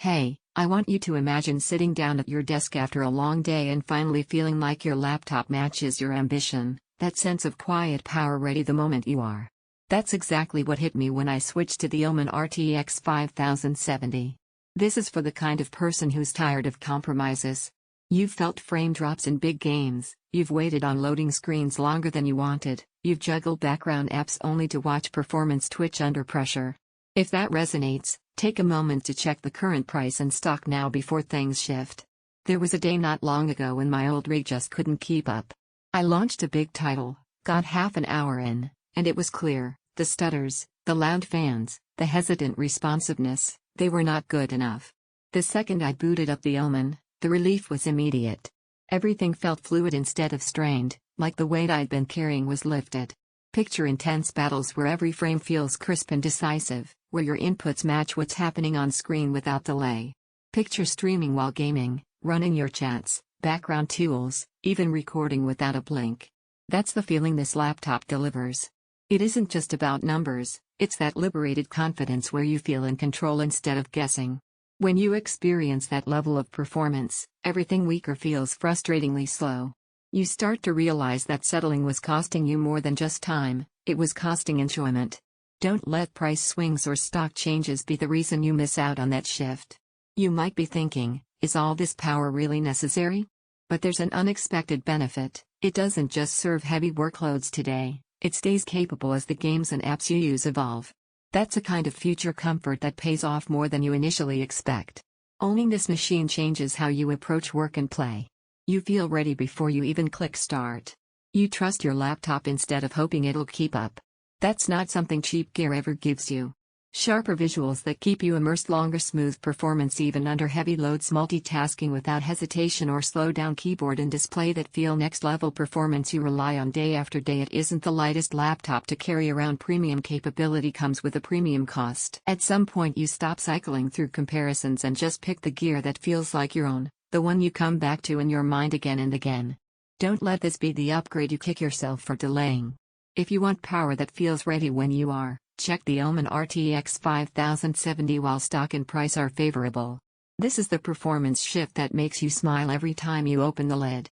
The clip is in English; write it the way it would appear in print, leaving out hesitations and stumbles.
Hey, I want you to imagine sitting down at your desk after a long day and finally feeling like your laptop matches your ambition, that sense of quiet power ready the moment you are. That's exactly what hit me when I switched to the Omen RTX 5070. This is for the kind of person who's tired of compromises. You've felt frame drops in big games, you've waited on loading screens longer than you wanted, you've juggled background apps only to watch performance twitch under pressure. If that resonates, take a moment to check the current price and stock now before things shift. There was a day not long ago when my old rig just couldn't keep up. I launched a big title, got half an hour in, and it was clear, the stutters, the loud fans, the hesitant responsiveness, they were not good enough. The second I booted up the Omen, the relief was immediate. Everything felt fluid instead of strained, like the weight I'd been carrying was lifted. Picture intense battles where every frame feels crisp and decisive, where your inputs match what's happening on screen without delay. Picture streaming while gaming, running your chats, background tools, even recording without a blink. That's the feeling this laptop delivers. It isn't just about numbers, it's that liberated confidence where you feel in control instead of guessing. When you experience that level of performance, everything weaker feels frustratingly slow. You start to realize that settling was costing you more than just time, it was costing enjoyment. Don't let price swings or stock changes be the reason you miss out on that shift. You might be thinking, is all this power really necessary? But there's an unexpected benefit. It doesn't just serve heavy workloads today, it stays capable as the games and apps you use evolve. That's a kind of future comfort that pays off more than you initially expect. Owning this machine changes how you approach work and play. You feel ready before you even click start. You trust your laptop instead of hoping it'll keep up. That's not something cheap gear ever gives you. Sharper visuals that keep you immersed, longer smooth performance even under heavy loads, multitasking without hesitation, or slow down keyboard and display that feel next level performance you rely on day after day. It isn't the lightest laptop to carry around. Premium capability comes with a premium cost. At some point you stop cycling through comparisons and just pick the gear that feels like your own, the one you come back to in your mind again and again. Don't let this be the upgrade you kick yourself for delaying. If you want power that feels ready when you are, check the Omen RTX 5070 while stock and price are favorable. This is the performance shift that makes you smile every time you open the lid.